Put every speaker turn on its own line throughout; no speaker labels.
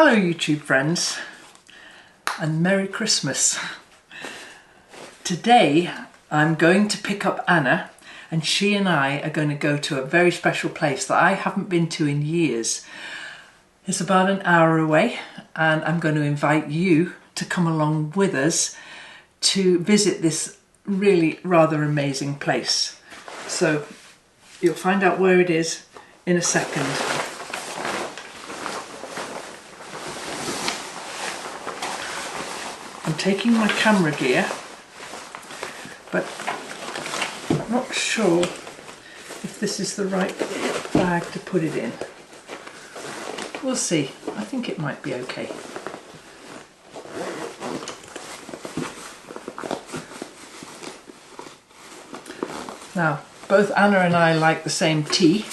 Hello YouTube friends and Merry Christmas. Today I'm going to pick up Anna and she and I are going to go to a very special place that I haven't been to in years. It's about an hour away and I'm going to invite you to come along with us to visit this really rather amazing place. So you'll find out where it is in a second. I'm taking my camera gear, but I'm not sure if this is the right bag to put it in. We'll see. I think it might be okay. Now, both Anna and I like the same tea,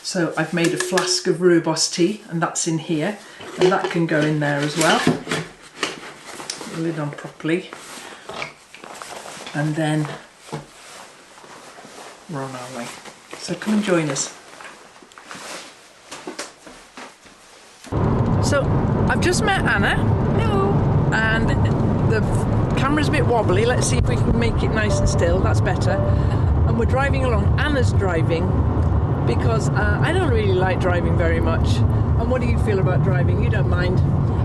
so I've made a flask of rooibos tea, and that's in here, and that can go in there as well. The lid on properly, and then we're on our way. So come and join us. So I've just met Anna.
Hello.
And the camera's a bit wobbly. Let's see if we can make it nice and still. That's better. And we're driving along. Anna's driving because I don't really like driving very much. And what do you feel about driving? You don't mind?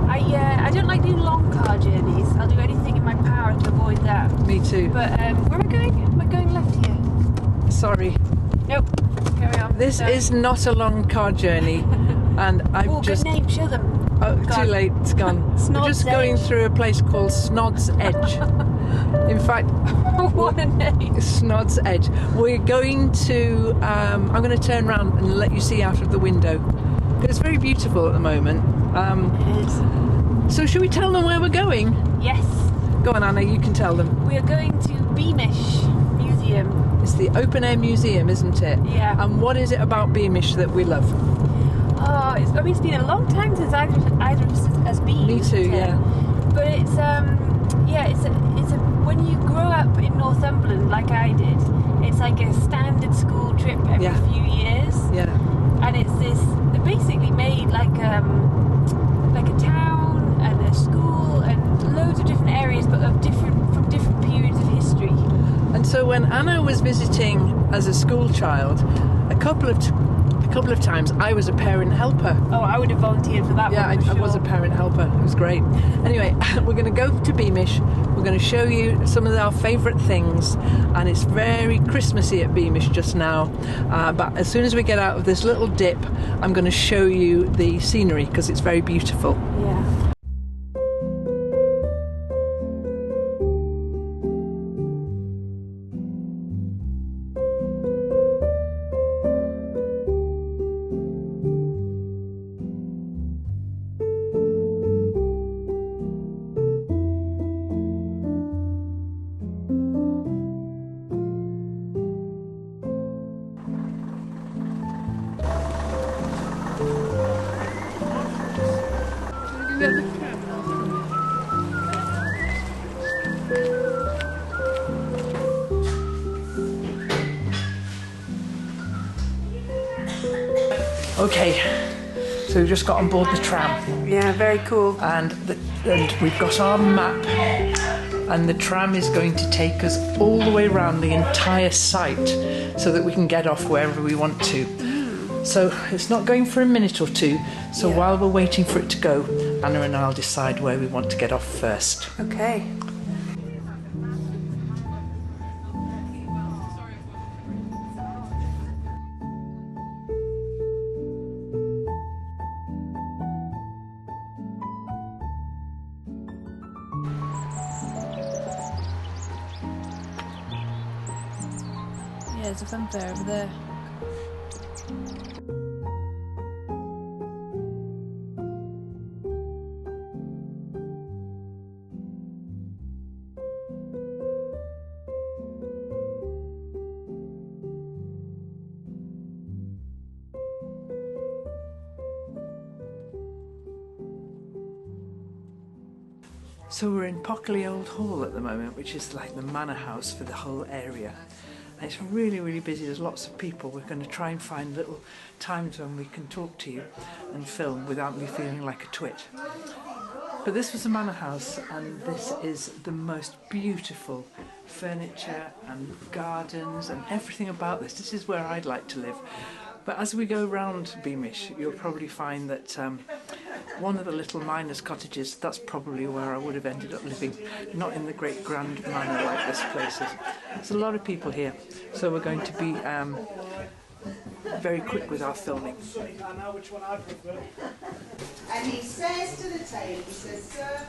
I don't like doing long car journeys. I'll do anything in my power to avoid that.
Me too.
But where am I going? Am I going left here?
Sorry.
Nope. Carry on.
This is not a long car journey, and I've just.
Good name. Show them.
Oh, too late. It's gone. We're just going through a place called Snod's Edge. In fact,
what a name!
Snod's Edge. We're going to. I'm going to turn around and let you see out of the window. It's very beautiful at the moment.
It is.
So should we tell them where we're going?
Yes.
Go on, Anna, you can tell them.
We are going to Beamish Museum.
It's the open air museum, isn't it?
Yeah.
And what is it about Beamish that we love?
Oh, it's been a long time since either of us has been.
Me too, yeah.
But it's when you grow up in Northumberland like I did, it's like a standard school trip every few years.
Yeah.
And it's this. They're basically made like a town and a school and loads of different areas, but from different periods of history.
And so when Anna was visiting as a school child, a couple of times I was a parent helper.
Oh, I would have volunteered for that.
Yeah,
one,
I was a parent helper. It was great. Anyway, we're going to go to Beamish. We're going to show you some of our favourite things, and it's very Christmassy at Beamish just now. But as soon as we get out of this little dip, I'm going to show you the scenery because it's very beautiful.
Yeah.
Okay, so we've just got on board the tram.
Yeah, very cool.
And we've got our map, and the tram is going to take us all the way around the entire site so that we can get off wherever we want to. So it's not going for a minute or two, so while we're waiting for it to go, Anna and I'll decide where we want to get off first.
Okay. Yeah, there's a funfair over there.
So we're in Pockerley Old Hall at the moment, which is like the manor house for the whole area. And it's really, really busy. There's lots of people. We're going to try and find little times when we can talk to you and film without me feeling like a twit. But this was a manor house, and this is the most beautiful furniture and gardens and everything about this. This is where I'd like to live. But as we go round Beamish, you'll probably find that one of the little miners' cottages, that's probably where I would have ended up living, not in the great grand manor like this place is. There's a lot of people here, so we're going to be very quick with our filming. I know which one I prefer.
And he says to the tailor, he says, "Sir,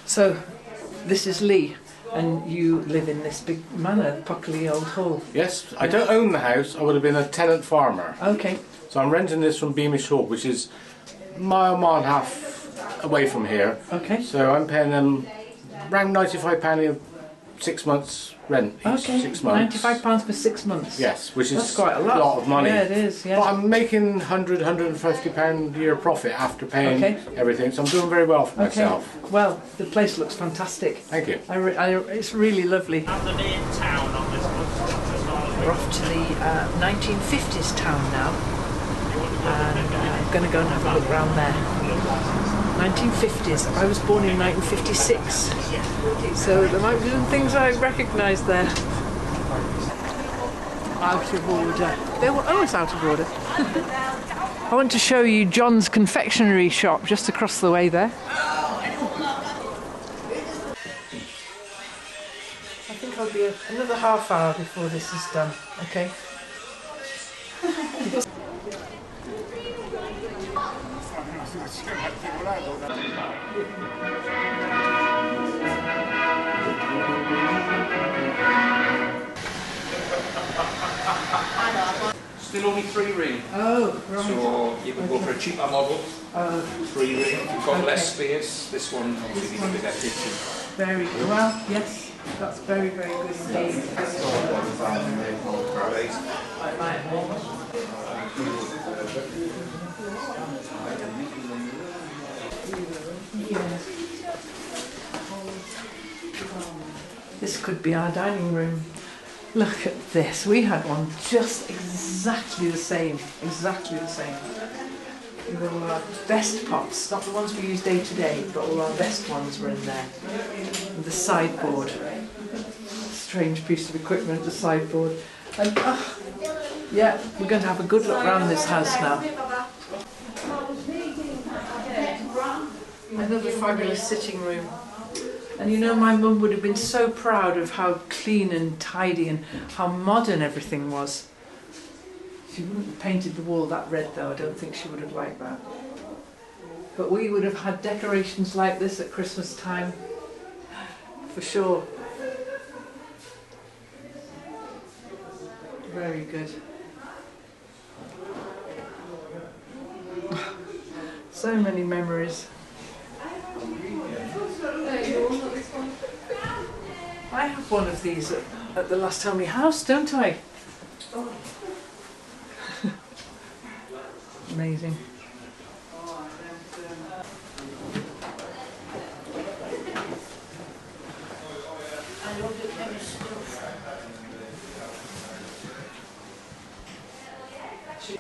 So, this is Lee, and you live in this big manor, Pockerley Old Hall.
Yes, I don't own the house. I would have been a tenant farmer.
Okay.
So I'm renting this from Beamish Hall, which is a mile and a half away from here.
Okay.
So I'm paying them around £95 a 6 months rent each.
Okay.
6 months.
£95 for 6 months.
Yes, which is
That's quite a lot.
of money.
Yeah, it is. Yeah.
But I'm making £100–150 a year profit after paying everything, so I'm doing very well for myself.
Well, the place looks fantastic.
Thank you.
It's really lovely.
And the main town on this one.
We're off to the 1950s town now, and I'm going to go and have a look around there. 1950s. I was born in 1956, so there might be some things I recognise there. Out of order. They were always out of order. I want to show you John's confectionery shop just across the way there. I think I'll be another half hour before this is done, okay?
Still only 3 ring.
Oh, right.
So you can go for a cheaper model. 3 ring. You've got less space. This one obviously needs a bigger kitchen.
Very good. Well, yes, that's very, very good indeed. This could be our dining room. Look at this. We had one just exactly the same. Exactly the same. With all our best pots, not the ones we use day to day, but all our best ones were in there. And the sideboard. Strange piece of equipment, the sideboard. And yeah, we're going to have a good look around this house now. Another fabulous sitting room. And you know, my mum would have been so proud of how clean and tidy and how modern everything was. She wouldn't have painted the wall that red though, I don't think she would have liked that. But we would have had decorations like this at Christmas time, for sure. Very good. So many memories. I have one of these at the last Homely house, don't I? Amazing.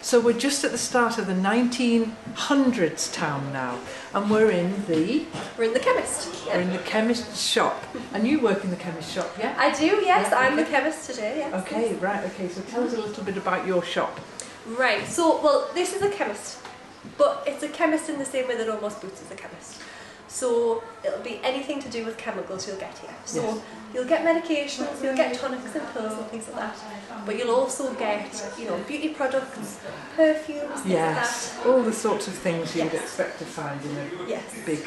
So we're just at the start of the 1900s town now, and we're in the
chemist.
We're in the chemist's shop, and you work in the chemist shop, yeah?
I do, yes.
Yeah,
I'm
okay.
the chemist today. Yes.
Okay, right. Okay, so tell us a little bit about your shop.
Right. So, well, this is a chemist, but it's a chemist in the same way that almost Boots is a chemist. So it'll be anything to do with chemicals you'll get here. So
yes.
You'll get medications, you'll get tonics and pills and things like that. But you'll also get, you know, beauty products, perfumes, things
Yes,
like that.
all the sorts of things you'd expect to find in a
Yes.
big...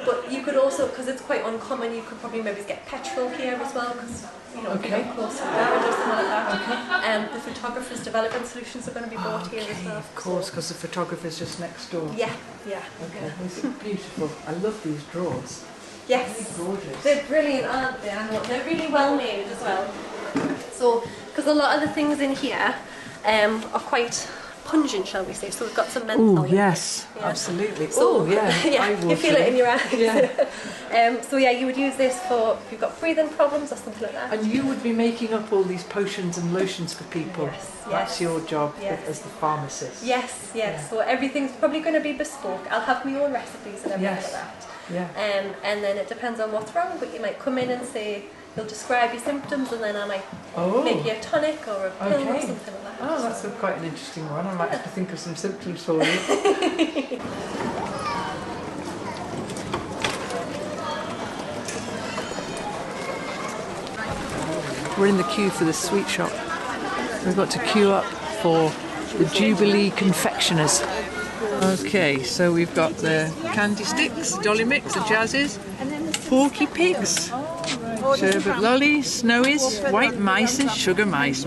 But you could also, because it's quite uncommon, you could probably maybe get petrol here as well, because, you know,
Okay.
if you're close to the garage or something like that. The photographer's development solutions are going to be bought here as well.
Of course, because the photographer's just next door.
Yeah, yeah.
Okay, this is beautiful. I love these drawers.
Yes.
Gorgeous.
They're brilliant, aren't they? And they're really well made as well. So, because a lot of the things in here are quite pungent, shall we say. So we've got some menthol.
Oh yes, absolutely.
So,
oh yeah,
yeah, you feel it in your eyes.
Yeah.
So yeah, you would use this for if you've got breathing problems or something like that.
And you would be making up all these potions and lotions for people.
Yes,
That's your job as the pharmacist.
Yes. Yeah. So everything's probably going to be bespoke. I'll have my own recipes and everything like that.
Yeah.
And then it depends on what's wrong, but you might come in and say, you'll describe your symptoms, and then I might make you a tonic or a pill or something like that.
Oh, that's quite an interesting one. I might have to think of some symptoms for you. We're in the queue for the sweet shop. We've got to queue up for the Jubilee confectioners. Okay, so we've got the candy sticks, Dolly Mix, the Jazzes, Porky Pigs, sherbet lollies, snowies, white mices, sugar mice.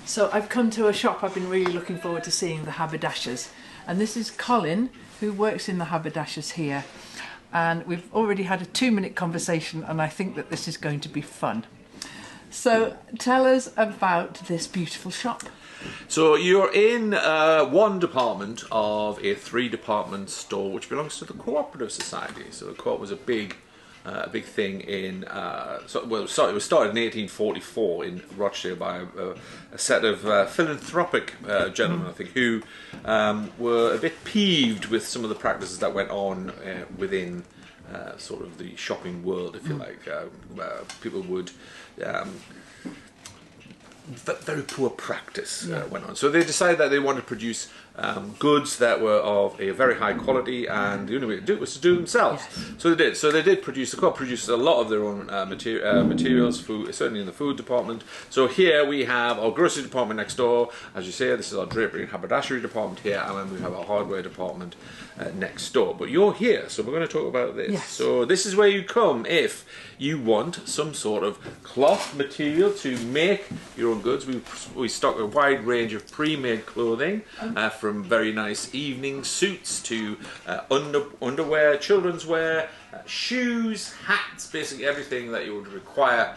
So I've come to a shop I've been really looking forward to seeing, the haberdashers, and this is Colin, who works in the haberdashers here, and we've already had a 2-minute conversation, and I think that this is going to be fun. So tell us about this beautiful shop.
So you're in one department of a 3-department store which belongs to the Cooperative Society. So the Co-op was a big thing in, it was started in 1844 in Rochdale by a set of philanthropic gentlemen, I think, who were a bit peeved with some of the practices that went on within sort of the shopping world, if you like. People would... very poor practice went on. So they decided that they wanted to produce goods that were of a very high quality, and the only way to do it was to do it themselves. Yes. So they did. So they did produce. The Co-op produced a lot of their own materials, food, certainly in the food department. So here we have our grocery department next door. As you say, this is our drapery and haberdashery department here, and then we have our hardware department next door. But you're here, so we're going to talk about this.
Yes.
So this is where you come if you want some sort of cloth material to make your own goods. We stock a wide range of pre-made clothing, from very nice evening suits to underwear, children's wear, shoes, hats, basically everything that you would require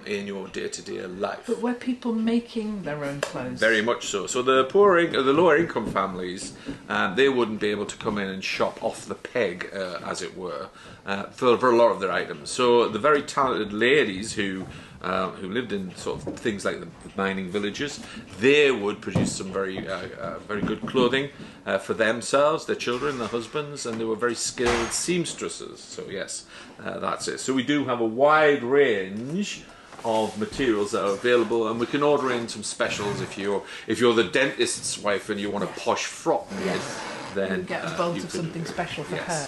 in your day-to-day life.
But were people making their own clothes?
Very much so. So the lower income families, they wouldn't be able to come in and shop off the peg, as it were, for a lot of their items. So the very talented ladies who lived in sort of things like the mining villages, they would produce some very good clothing for themselves, their children, their husbands, and they were very skilled seamstresses. So yes, that's it. So we do have a wide range of materials that are available, and we can order in some specials if you're the dentist's wife and you want a posh frock made. Then
you get a bolt of something special for her.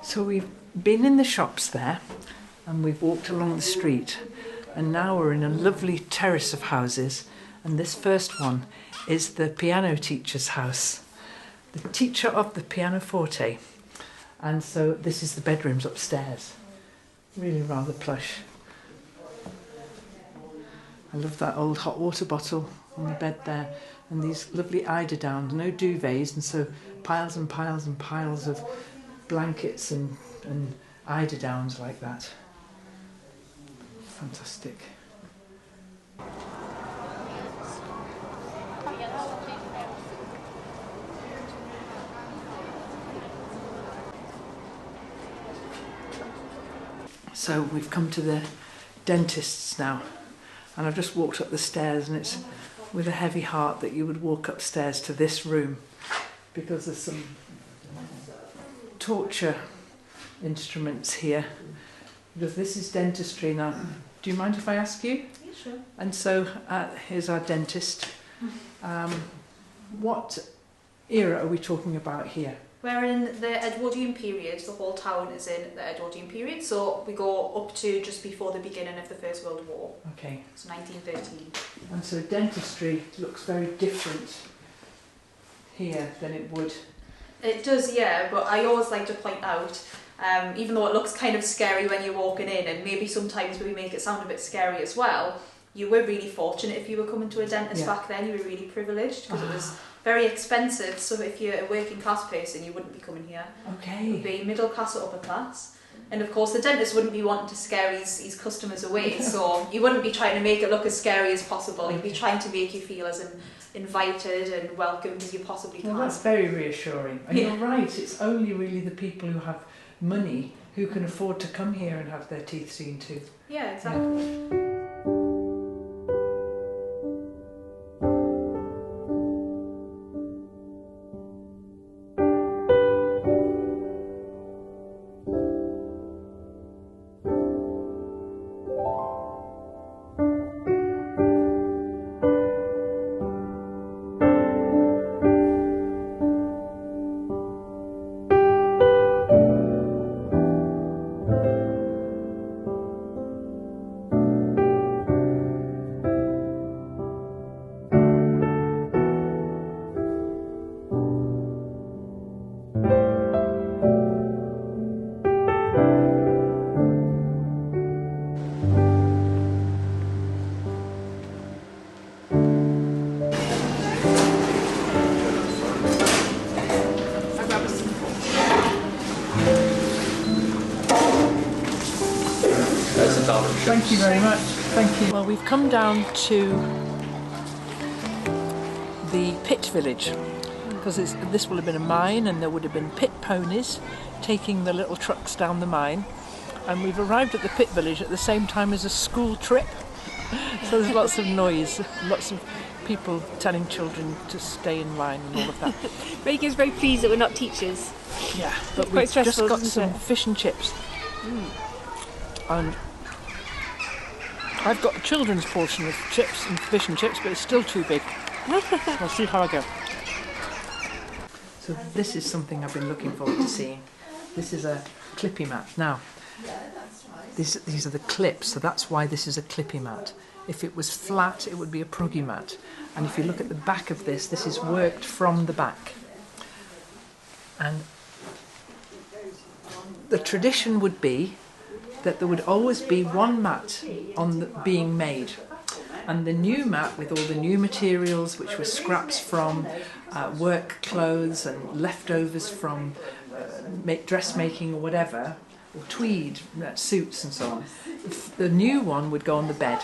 So we've been in the shops there, and we've walked along the street, and now we're in a lovely terrace of houses, and this first one is the piano teacher's house, the teacher of the pianoforte, and so this is the bedrooms upstairs. Really rather plush. I love that old hot water bottle on the bed there, and these lovely eiderdowns, no duvets, and so piles and piles and piles of blankets and eiderdowns like that. Fantastic. So we've come to the dentist's now, and I've just walked up the stairs, and it's with a heavy heart that you would walk upstairs to this room, because there's some torture instruments here, because this is dentistry. Now, do you mind if I ask you?
Yeah, sure. And
so here's our dentist. What era are we talking about here?
We're in the Edwardian period. The whole town is in the Edwardian period, so we go up to just before the beginning of the First World War.
Okay.
So 1913.
And so dentistry looks very different here than it would.
It does, yeah, but I always like to point out, even though it looks kind of scary when you're walking in, and maybe sometimes we make it sound a bit scary as well, you were really fortunate if you were coming to a dentist back then. You were really privileged because it was very expensive. So if you're a working class person, you wouldn't be coming here.
Okay.
It would be middle class or upper class. And of course, the dentist wouldn't be wanting to scare his customers away. So you wouldn't be trying to make it look as scary as possible. You'd be trying to make you feel as invited and welcome as you possibly can.
Well, that's very reassuring. And you're right, it's only really the people who have money who can afford to come here and have their teeth seen too.
Yeah, exactly.
Thank you very much. Thank you. Well, we've come down to the pit village because this will have been a mine and there would have been pit ponies taking the little trucks down the mine, and we've arrived at the pit village at the same time as a school trip. So there's lots of noise, lots of people telling children to stay in line and all of that.
Regan's very pleased that we're not teachers.
Yeah, but
Quite
we've just
stressful,
got
isn't
some
it?
fish and chips. And I've got a children's portion of chips and fish and chips, but it's still too big. I'll see how I go. So this is something I've been looking forward to seeing. This is a clippy mat. Now, these are the clips, so that's why this is a clippy mat. If it was flat, it would be a proggy mat. And if you look at the back of this, this is worked from the back. And the tradition would be that there would always be one mat being made, and the new mat with all the new materials, which were scraps from work clothes and leftovers from dressmaking or whatever, or tweed suits and so on, the new one would go on the bed.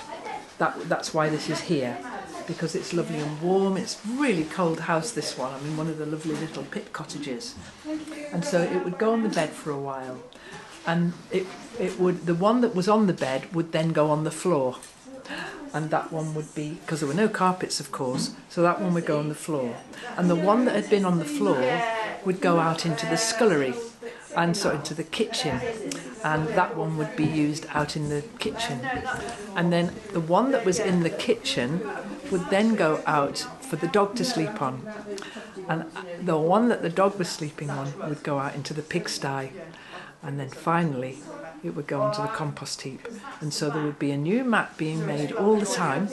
That's why this is here, because it's lovely and warm. It's really cold house, this one. I mean, one of the lovely little pit cottages, and so it would go on the bed for a while. And the one that was on the bed would then go on the floor, and that one would be, because there were no carpets of course, so that one would go on the floor, and the one that had been on the floor would go out into the scullery, and so into the kitchen, and that one would be used out in the kitchen, and then the one that was in the kitchen would then go out for the dog to sleep on, and the one that the dog was sleeping on would go out into the pigsty. And then finally it would go onto the compost heap, and so there would be a new mat being made all the time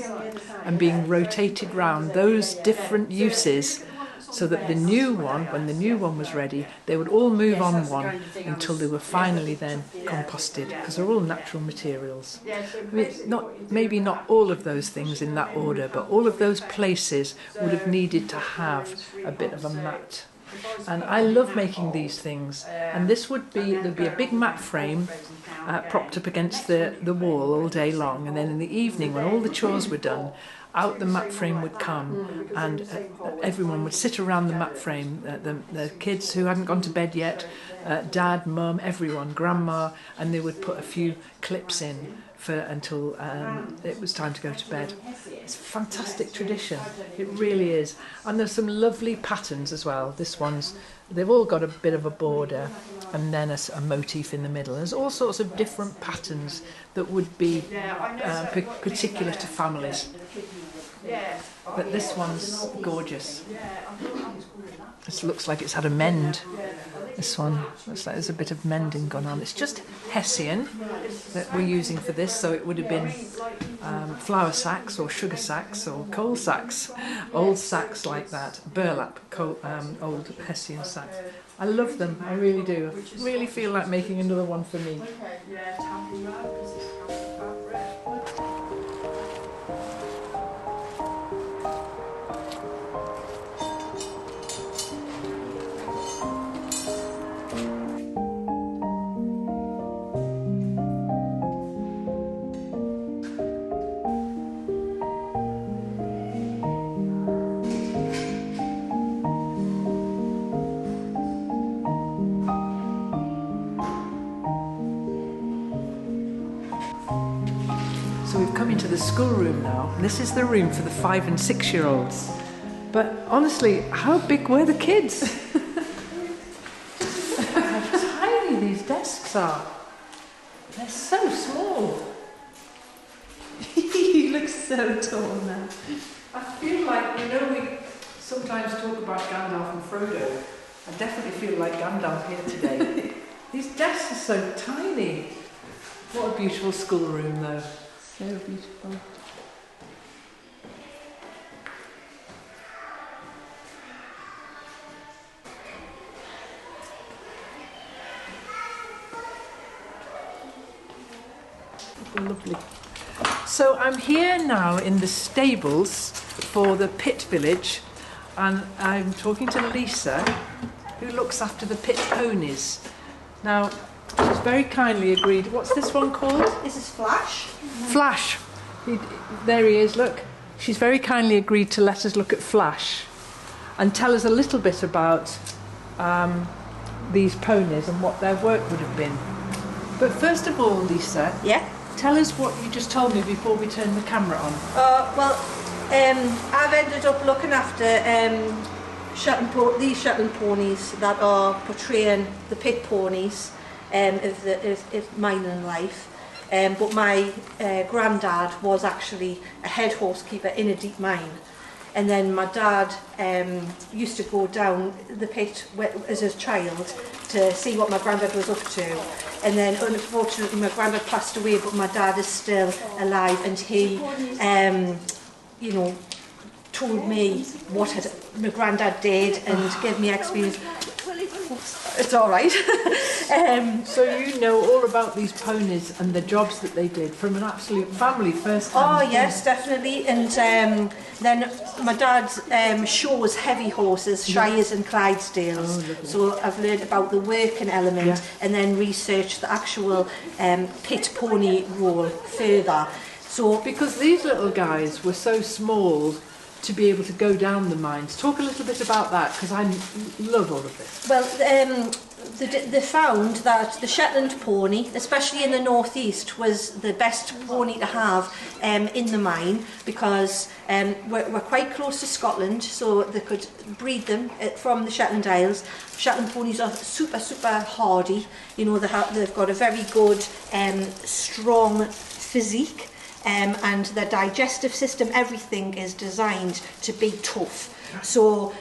and being rotated round those different uses, so that the new one, when the new one was ready, they would all move on one until they were finally then composted, because they're all natural materials. I mean, maybe not all of those things in that order, but all of those places would have needed to have a bit of a mat. And I love making these things, and there'd be a big mat frame propped up against the wall all day long, and then in the evening when all the chores were done, out the mat frame would come, and everyone would sit around the mat frame, the kids who hadn't gone to bed yet, dad, mum, everyone, grandma, and they would put a few clips in until it was time to go to bed. It's a fantastic tradition, it really is. And there's some lovely patterns as well. They've all got a bit of a border and then a motif in the middle. There's all sorts of different patterns that would be particular to families. But this one's gorgeous. This looks like it's had a mend. This one looks like there's a bit of mending gone on. It's just Hessian that we're using for this, so it would have been flour sacks or sugar sacks or coal sacks, old sacks like that, burlap, old Hessian sacks. I love them, I really do. I really feel like making another one for me. So we've come into the schoolroom now, and this is the room for the 5 and 6 year olds. But honestly, how big were the kids? How tiny these desks are. They're so small.
He looks so tall now.
I feel like, we sometimes talk about Gandalf and Frodo. I definitely feel like Gandalf here today. These desks are so tiny. What a beautiful schoolroom though.
So beautiful.
Lovely. So I'm here now in the stables for the pit village, and I'm talking to Lisa, who looks after the pit ponies. Now, she's very kindly agreed. What's this one called?
This is Flash.
Flash. There he is, look. She's very kindly agreed to let us look at Flash and tell us a little bit about these ponies and what their work would have been. But first of all, Lisa,
Yeah.
tell us what you just told me before we turned the camera on.
I've ended up looking after these Shetland ponies that are portraying the pit ponies of mining life. But my granddad was actually a head horsekeeper in a deep mine. And then my dad used to go down the pit as a child to see what my granddad was up to. And then unfortunately my granddad passed away, but my dad is still alive, and he, told me what my granddad did and gave me experience. It's all right.
So you know all about these ponies and the jobs that they did from an absolute family first hand.
Oh yes, definitely. And then my dad's shows heavy horses, Shires and Clydesdales. So I've learned about the working element and then researched the actual pit pony role further. So
because these little guys were so small to be able to go down the mines. Talk a little bit about that, because I love all of this.
Well, they found that the Shetland pony, especially in the northeast, was the best pony to have in the mine, because we're quite close to Scotland, so they could breed them from the Shetland Isles. Shetland ponies are super, super hardy. They've got a very good, strong physique. And their digestive system, everything is designed to be tough. So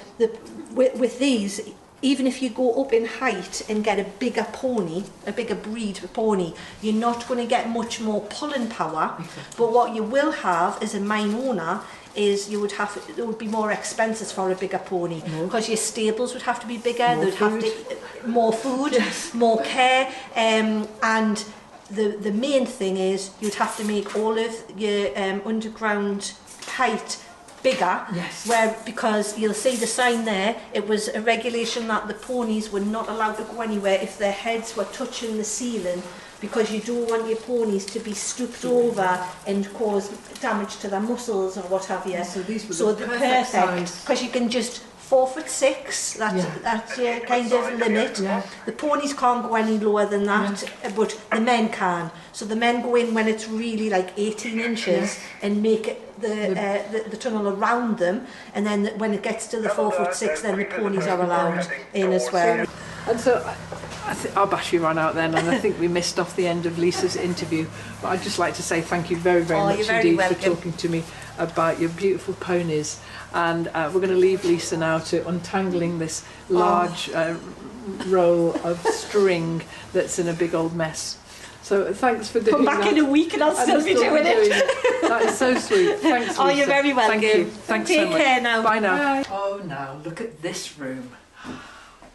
with these, even if you go up in height and get a bigger pony, a bigger breed of pony, you're not going to get much more pulling power. But what you will have as a mine owner is it would be more expenses for a bigger pony, because your stables would have to be bigger, they'd have to more food, more care, and the main thing is you'd have to make all of your underground height bigger, because you'll see the sign there, it was a regulation that the ponies were not allowed to go anywhere if their heads were touching the ceiling, because you don't want your ponies to be stooped over and cause damage to their muscles or what have you.
So these were the perfect size.
Because you can just 4'6", that's your kind of limit. The ponies can't go any lower than that, but the men can. So the men go in when it's really like 18 inches and make it the tunnel around them, and then when it gets to the 4'6", then the ponies are allowed in as well.
And so our battery ran out then, and I think we missed off the end of Lisa's interview. But I'd just like to say thank you very, very much indeed for talking to me about your beautiful ponies. And we're going to leave Lisa now to untangling this large roll of string that's in a big old mess. So thanks for doing that.
Come back in a week and I'll still be doing it.
That is so sweet. Thanks, Lisa.
Oh, you're very welcome.
Thank you. Thanks so much.
Take care now.
Bye now.
Bye.
Oh, now look at this room.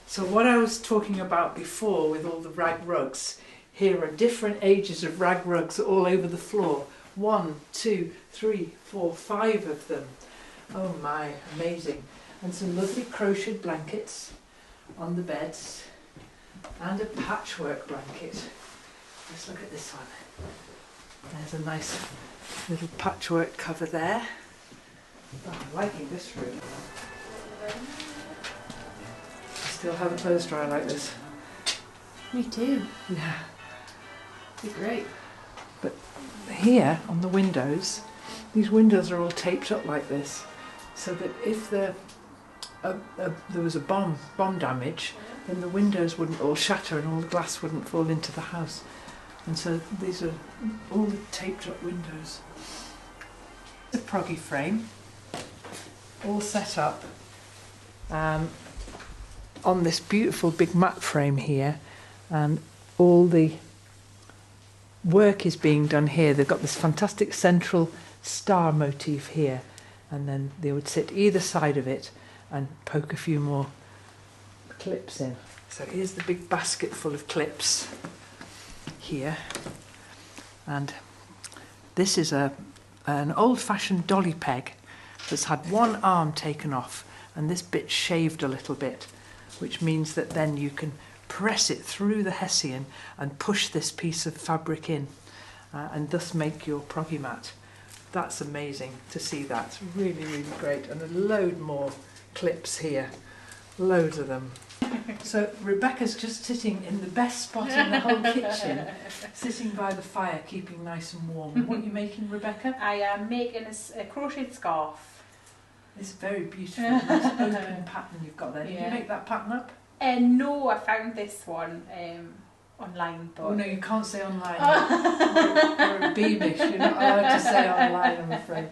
So what I was talking about before with all the rag rugs, here are different ages of rag rugs all over the floor. 1, 2, 3, 4, 5 of them. Oh my, amazing. And some lovely crocheted blankets on the beds and a patchwork blanket. Let's look at this one. There's a nice little patchwork cover there. Oh, I'm liking this room. Still have a clothes dryer like this.
Me too.
Yeah.
They're great.
But here on the windows, these windows are all taped up like this, so that if there was a bomb damage, then the windows wouldn't all shatter and all the glass wouldn't fall into the house. And so these are all the taped up windows. The proggy frame, all set up on this beautiful big mat frame here, and all the work is being done here. They've got this fantastic central star motif here, and then they would sit either side of it and poke a few more clips in. So here's the big basket full of clips here, and this is an old-fashioned dolly peg that's had one arm taken off and this bit shaved a little bit, which means that then you can press it through the hessian and push this piece of fabric in and thus make your proggy mat. That's amazing to see that. Really, really great. And a load more clips here. Loads of them. So Rebecca's just sitting in the best spot in the whole kitchen, sitting by the fire, keeping nice and warm. What are you making, Rebecca?
I am making a crocheted scarf.
It's very beautiful. Nice open pattern you've got there. Did you make that pattern up?
No, I found this one online. But
oh no, you can't say online. You're a Beamish. You're not allowed to say online, I'm afraid.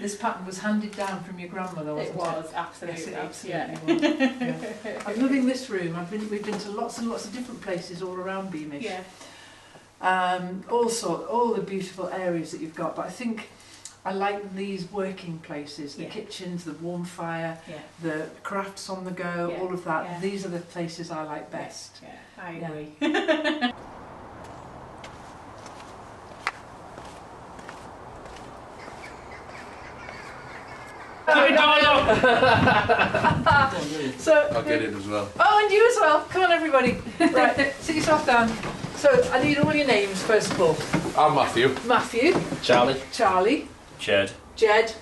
This pattern was handed down from your grandmother, wasn't it?
It was, absolutely.
Yes, it absolutely was. Yeah. I'm loving this room. We've been to lots and lots of different places all around Beamish.
Yeah.
All the beautiful areas that you've got, but I think I like these working places, the kitchens, the warm fire, the crafts on the go, all of that. Yeah. These are the places I like best.
Yeah, I agree.
So
I'll get it as well.
Oh, and you as well. Come on, everybody. Right, sit yourself down. So I need all your names first of all.
I'm Matthew.
Matthew.
Charlie.
Charlie.
Jed.
Jed.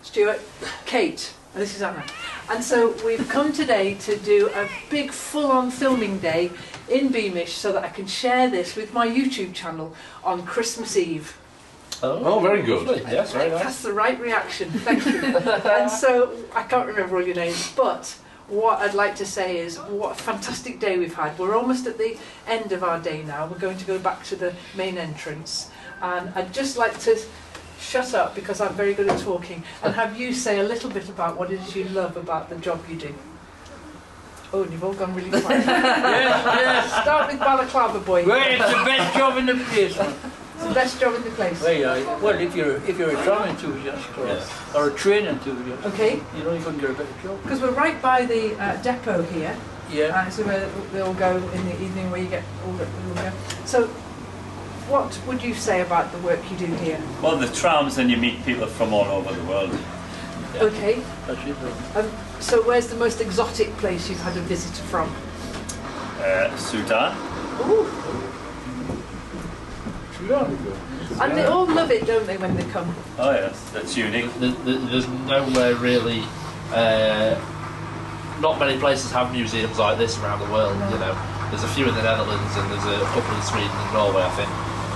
Stuart.
Kate. And this is Anna. And so we've come today to do a big full-on filming day in Beamish so that I can share this with my YouTube channel on Christmas Eve.
Oh, very good.
Yes, very nice.
That's the right reaction. Thank you. And so I can't remember all your names, but what I'd like to say is what a fantastic day we've had. We're almost at the end of our day now. We're going to go back to the main entrance. And I'd just like to shut up because I'm very good at talking and have you say a little bit about what it is you love about the job you do. Oh, and you've all gone really quiet.
Yes.
Start with Balaclava boy.
Well, it's the best job in the place.
It's the best job in the place.
Well, if you're a tram enthusiast or a train enthusiast,
okay,
you know you couldn't get a better job.
Because we're right by the depot here.
Yeah.
So where they all go in the evening, where you get all the go. So, what would you say about the work you do here?
Well, the trams, and you meet people from all over the world.
Yeah.
Okay.
That's it.
So where's the most exotic place you've had a visitor from?
Sudan.
Ooh.
Sudan.
And they all love it, don't they, when they come?
Oh yes, that's unique.
There's nowhere really. Not many places have museums like this around the world. No. You know, there's a few in the Netherlands and there's a couple in Sweden and Norway, I think.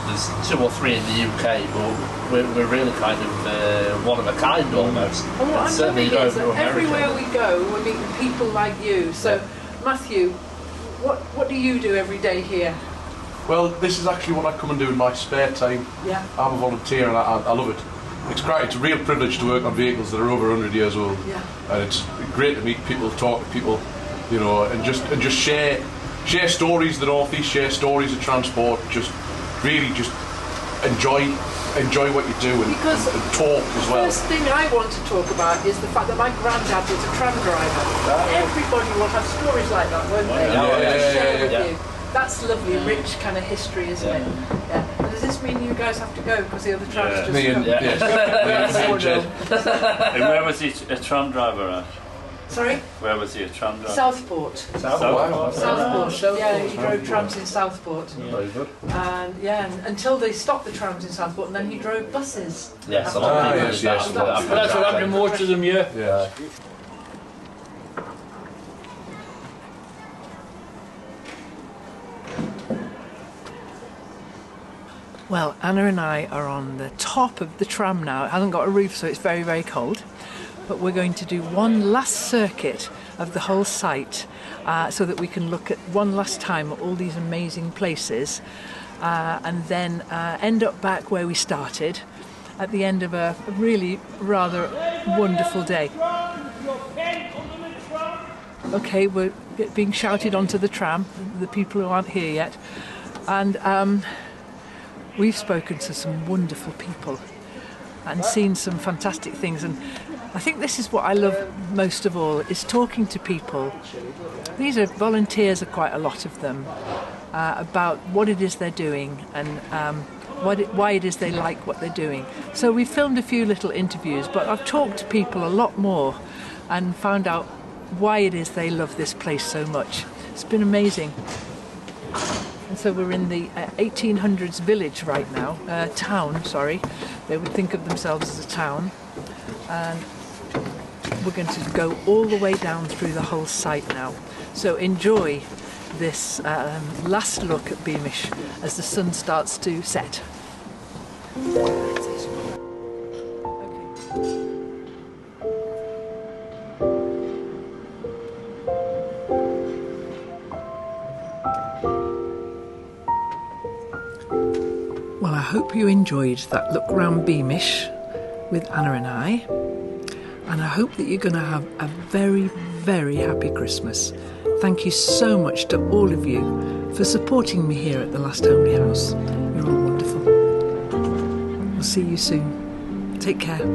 There's 2 or 3 in the UK, but we're really kind of one of a kind almost.
And what I'm loving is that everywhere we go, we're meeting people like you. So, Matthew, What do you do every day here?
Well, this is actually what I come and do in my spare time.
Yeah.
I'm a volunteer and I love it. It's great. It's a real privilege to work on vehicles that are over 100 years old.
Yeah.
And it's great to meet people, talk to people, you know, and just share stories of the North East, share stories of transport. Just really just enjoy what you do and talk as well.
The first thing I want to talk about is the fact that my granddad was a tram driver. Everybody will have stories like that, won't they? Share with you. That's lovely, rich kind of history, isn't it? Yeah. And does this mean you guys have to go because the other trams just come?
And where was he a tram driver at?
Sorry?
Where was he a tram driver?
Southport.
Southport.
Yeah, he drove trams in Southport.
Very good.
And until they stopped the trams in Southport, and then he drove buses.
Yes, a lot of people.
That's what happened in most of them, yeah.
Yeah.
Well, Anna and I are on the top of the tram now. It hasn't got a roof, so it's very, very cold. But we're going to do one last circuit of the whole site so that we can look at one last time at all these amazing places and then end up back where we started at the end of a really rather wonderful day. Okay, we're being shouted onto the tram, the people who aren't here yet. And we've spoken to some wonderful people and seen some fantastic things, and I think this is what I love most of all, is talking to people. These are volunteers, are quite a lot of them, about what it is they're doing and why it is they like what they're doing. So we filmed a few little interviews, but I've talked to people a lot more and found out why it is they love this place so much. It's been amazing. And so we're in the 1800s village right now, town, sorry. They would think of themselves as a town. And we're going to go all the way down through the whole site now. So enjoy this last look at Beamish as the sun starts to set. Well, I hope you enjoyed that look round Beamish with Anna and I hope that you're going to have a very, very happy Christmas. Thank you so much to all of you for supporting me here at the Last Homely House. You're all wonderful. We'll see you soon. Take care.